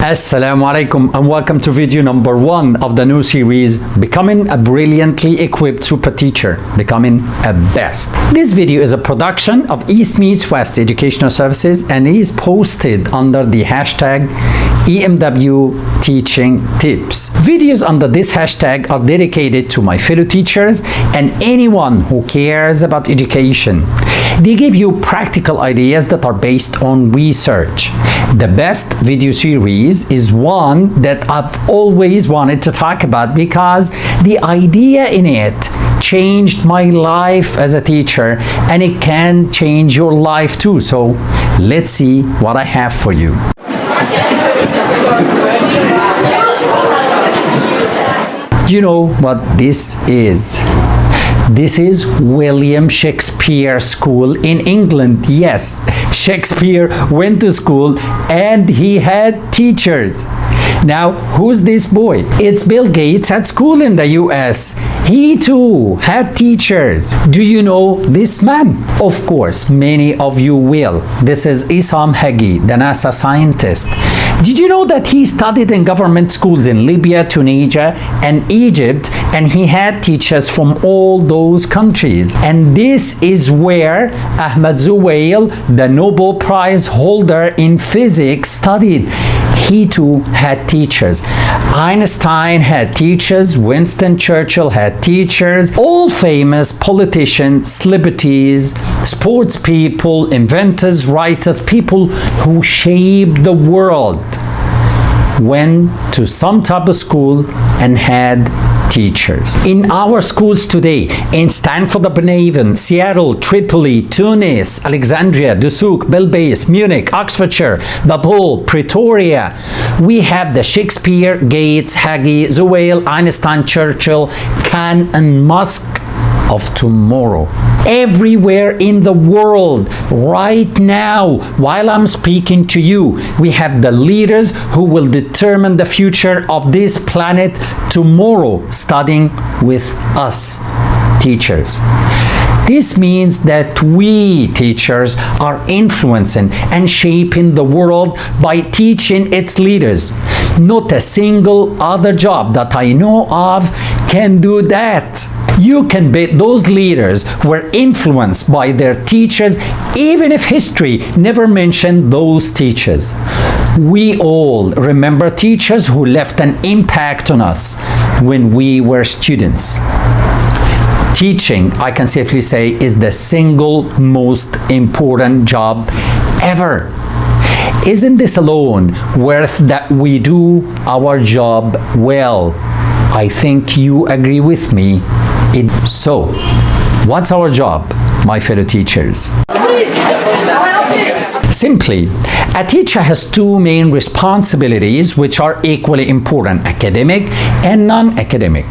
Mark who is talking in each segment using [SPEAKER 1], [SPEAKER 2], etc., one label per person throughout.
[SPEAKER 1] Assalamu alaikum and welcome to video number 1 of the new series, Becoming a Brilliantly Equipped Super Teacher, Becoming a Best. This video is a production of East Meets West Educational Services and is posted under the hashtag EMW Teaching Tips. Videos under this hashtag are dedicated to my fellow teachers and anyone who cares about education. They give you practical ideas that are based on research. The best video series is one that I've always wanted to talk about because the idea in it changed my life as a teacher and it can change your life too. So let's see what I have for you. Do you know what this is? This is William Shakespeare School in England. Yes, Shakespeare went to school and he had teachers. Now, who's this boy? It's Bill Gates at school in the US. He too had teachers. Do you know this man? Of course, many of you will. This is Isam Hagi, the NASA scientist. Did you know that he studied in government schools in Libya, Tunisia, and Egypt, and he had teachers from all those countries? And this is where Wezweil, the Nobel Prize holder in physics, studied. He too had teachers. Einstein had teachers, Winston Churchill had teachers, all famous politicians, celebrities, sports people, inventors, writers, people who shaped the world went to some type of school and had teachers. In our schools today, in Stanford-upon-Avon, Seattle, Tripoli, Tunis, Alexandria, Dusuk, Belbase, Munich, Oxfordshire, Babol, Pretoria, we have the Shakespeare, Gates, Hagi, Wezweil, Einstein, Churchill, Khan, and Musk of tomorrow. Everywhere in the world, right now, while I'm speaking to you, we have the leaders who will determine the future of this planet tomorrow, studying with us, teachers. This means that we, teachers, are influencing and shaping the world by teaching its leaders. Not a single other job that I know of can do that. You can bet those leaders were influenced by their teachers, even if history never mentioned those teachers. We all remember teachers who left an impact on us when we were students. Teaching, I can safely say, is the single most important job ever. Isn't this alone worth that we do our job well? I think you agree with me. So, what's our job, my fellow teachers? Simply, a teacher has two main responsibilities which are equally important, academic and non-academic.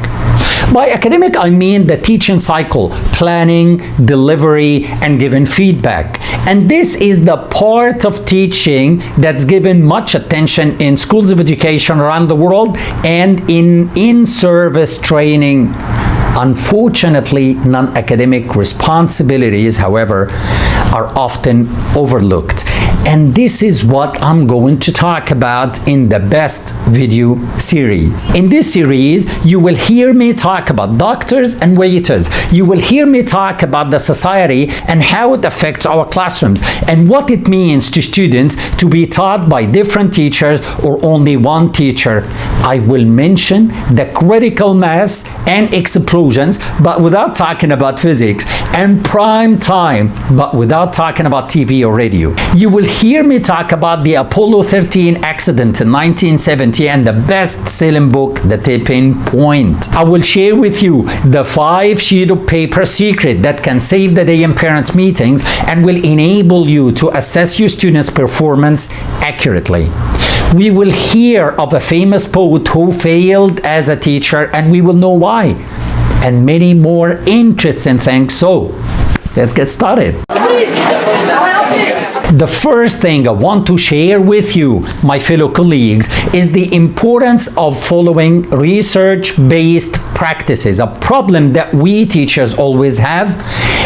[SPEAKER 1] By academic, I mean the teaching cycle, planning, delivery, and giving feedback. And this is the part of teaching that's given much attention in schools of education around the world and in in-service training. Unfortunately, non-academic responsibilities, however, are often overlooked. And this is what I'm going to talk about in the best video series. In this series, you will hear me talk about doctors and waiters. You will hear me talk about the society and how it affects our classrooms and what it means to students to be taught by different teachers or only one teacher. I will mention the critical mass and explosions, but without talking about physics, and prime time, but without talking about TV or radio. You will hear me talk about the Apollo 13 accident in 1970 and the best-selling book, The Tipping Point. I will share with you the 5-sheet of paper secret that can save the day in parents' meetings and will enable you to assess your students' performance accurately. We will hear of a famous poet who failed as a teacher and we will know why. And many more interesting things. So, let's get started. The first thing I want to share with you, my fellow colleagues, is the importance of following research-based practices. A problem that we teachers always have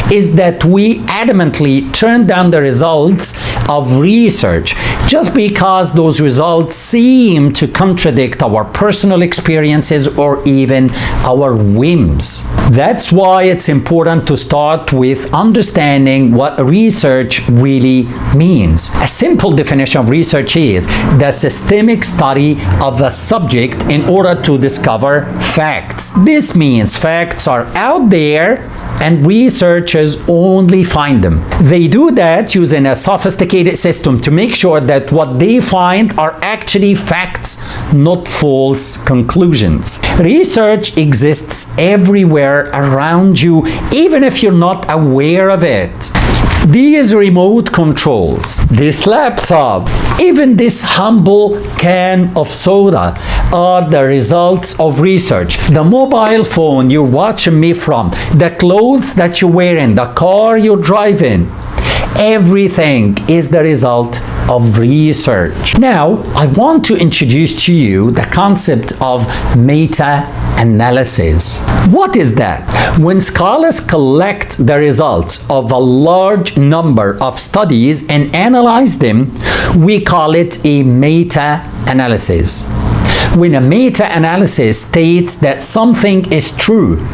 [SPEAKER 1] is that we adamantly turn down the results of research just because those results seem to contradict our personal experiences or even our whims. That's why it's important to start with understanding what research really means. A simple definition of research is the systemic study of the subject in order to discover facts. This means facts are out there and researchers only find them. They do that using a sophisticated system to make sure that what they find are actually facts, not false conclusions. Research exists everywhere around you, even if you're not aware of it. These remote controls, this laptop, even this humble can of soda are the results of research. The mobile phone you're watching me from, the clothes that you're wearing, the car you're driving, everything is the result of research. Now, I want to introduce to you the concept of meta-analysis. What is that? When scholars collect the results of a large number of studies and analyze them, we call it a meta-analysis. When a meta-analysis states that something is true,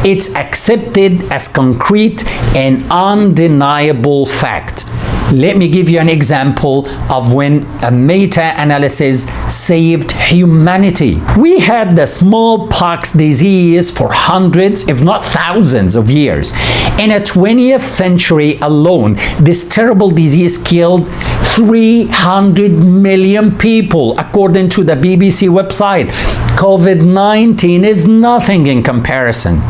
[SPEAKER 1] it's accepted as concrete and undeniable fact. Let me give you an example of when a meta-analysis saved humanity. We had the smallpox disease for hundreds, if not thousands of years. In the 20th century alone, this terrible disease killed 300 million people, according to the BBC website. COVID-19 is nothing in comparison.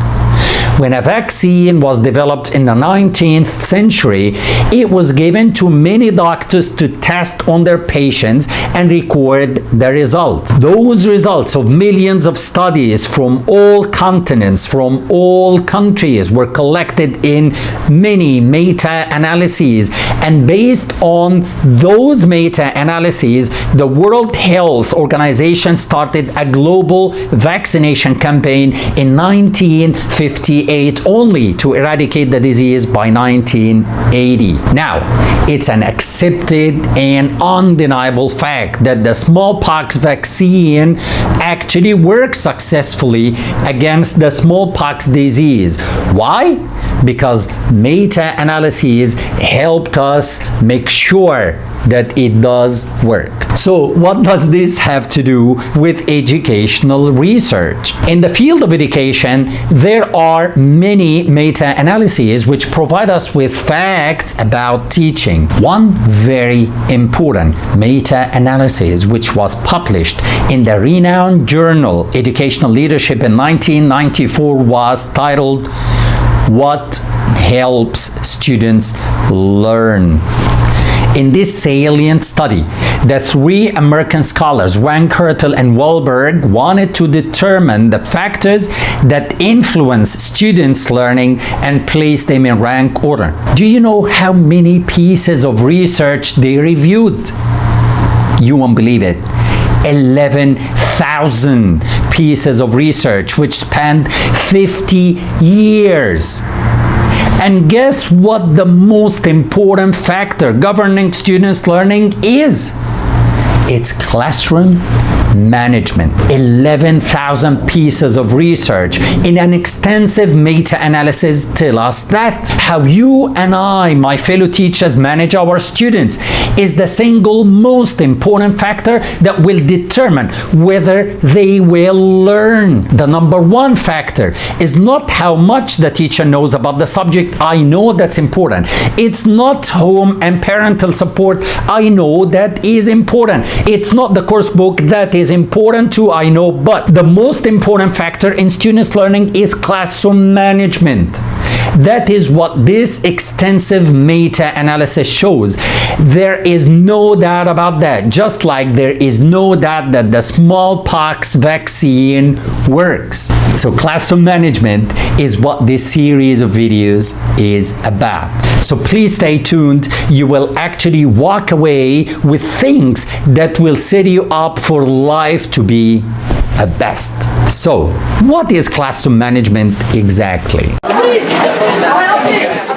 [SPEAKER 1] When a vaccine was developed in the 19th century, it was given to many doctors to test on their patients and record the results. Those results of millions of studies from all continents, from all countries, were collected in many meta-analyses. And based on those meta-analyses, the World Health Organization started a global vaccination campaign in 1958. Only to eradicate the disease by 1980. Now, it's an accepted and undeniable fact that the smallpox vaccine actually works successfully against the smallpox disease. Why? Because meta-analyses helped us make sure that it does work. So what does this have to do with educational research? In the field of education, there are many meta-analyses which provide us with facts about teaching. One very important meta-analysis which was published in the renowned journal Educational Leadership in 1994 was titled "What Helps Students Learn?" In this salient study, the three American scholars, Wankertel and Wahlberg, wanted to determine the factors that influence students' learning and place them in rank order. Do you know how many pieces of research they reviewed? You won't believe it. 11,000 pieces of research which spanned 50 years. And guess what the most important factor governing students' learning is? It's classroom management. 11,000 pieces of research in an extensive meta-analysis tell us that. How you and I, my fellow teachers, manage our students is the single most important factor that will determine whether they will learn. The number one factor is not how much the teacher knows about the subject. I know that's important. It's not home and parental support. I know that is important. It's not the course book. That is important too, I know, but the most important factor in students' learning is classroom management. That is what this extensive meta-analysis shows. There is no doubt about that, just like there is no doubt that the smallpox vaccine works. So classroom management is what this series of videos is about. So please stay tuned. You will actually walk away with things that will set you up for life to be a best. So, what is classroom management exactly?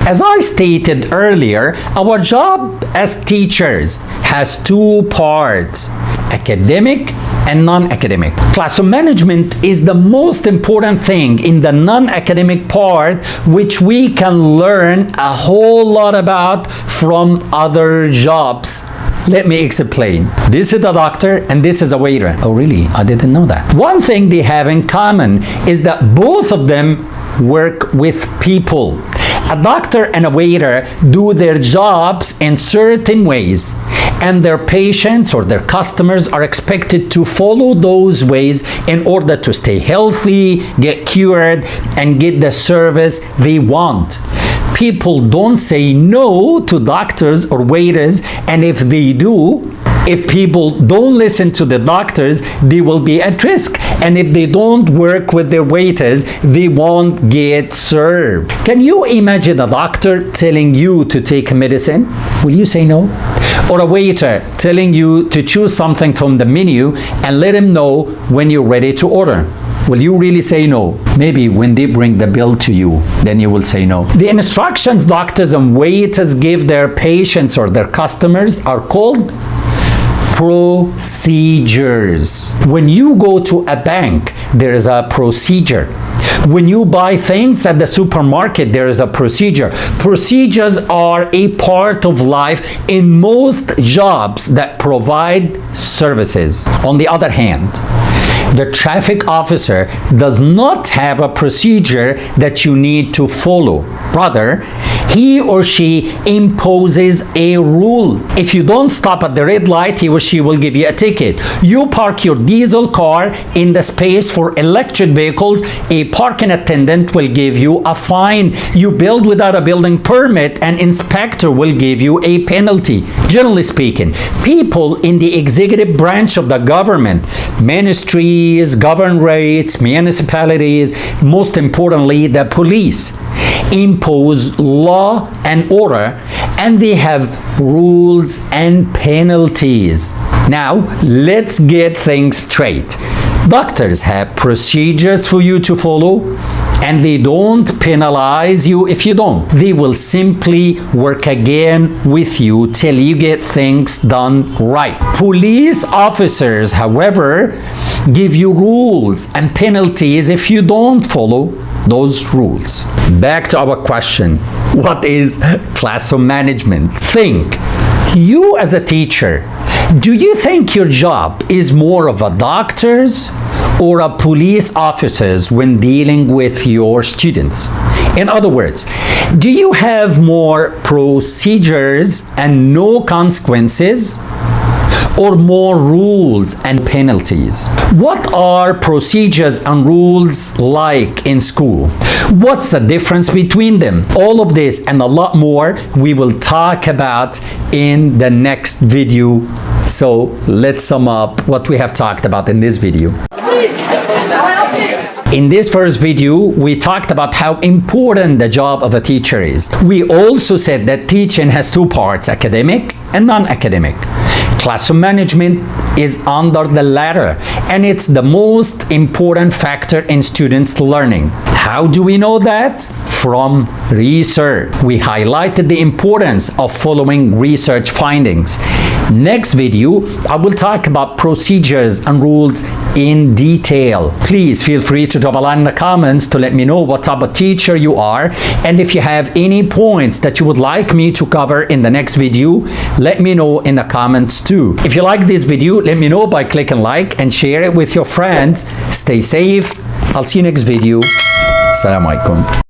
[SPEAKER 1] As I stated earlier, our job as teachers has two parts: academic and non-academic. Classroom management is the most important thing in the non-academic part, which we can learn a whole lot about from other jobs. Let me explain. This is a doctor and this is a waiter. Oh really? I didn't know that. One thing they have in common is that both of them work with people. A doctor and a waiter do their jobs in certain ways, and their patients or their customers are expected to follow those ways in order to stay healthy, get cured, and get the service they want. People don't say no to doctors or waiters, and if they do, if people don't listen to the doctors, they will be at risk. And if they don't work with their waiters, they won't get served. Can you imagine a doctor telling you to take medicine? Will you say no? Or a waiter telling you to choose something from the menu and let him know when you're ready to order? Will you really say no? Maybe when they bring the bill to you, then you will say no. The instructions doctors and waiters give their patients or their customers are called procedures. When you go to a bank, there is a procedure. When you buy things at the supermarket, there is a procedure. Procedures are a part of life in most jobs that provide services. On the other hand, the traffic officer does not have a procedure that you need to follow. Rather, he or she imposes a rule. If you don't stop at the red light, he or she will give you a ticket. You park your diesel car in the space for electric vehicles, a parking attendant will give you a fine. You build without a building permit, an inspector will give you a penalty. Generally speaking, people in the executive branch of the government, ministries, governorates, municipalities, most importantly the police, impose law and order, and they have rules and penalties. Now, let's get things straight. Doctors have procedures for you to follow, and they don't penalize you if you don't. They will simply work again with you till you get things done right. Police officers, however, give you rules and penalties if you don't follow those rules. Back to our question, what is classroom management? Think, you as a teacher, do you think your job is more of a doctor's or a police officer's when dealing with your students? In other words, do you have more procedures and no consequences, or more rules and penalties? What are procedures and rules like in school? What's the difference between them? All of this and a lot more we will talk about in the next video. So let's sum up what we have talked about in this video. In this first video, we talked about how important the job of a teacher is. We also said that teaching has two parts, academic and non-academic. Classroom management is under the latter, and it's the most important factor in students' learning. How do we know that? From research. We highlighted the importance of following research findings. Next video, I will talk about procedures and rules in detail. Please feel free to drop a line in the comments to let me know what type of teacher you are, and if you have any points that you would like me to cover in the next video, let me know in the comments too. If you like this video, let me know by clicking like and share it with your friends. Stay safe. I'll see you next video. Assalamu alaikum.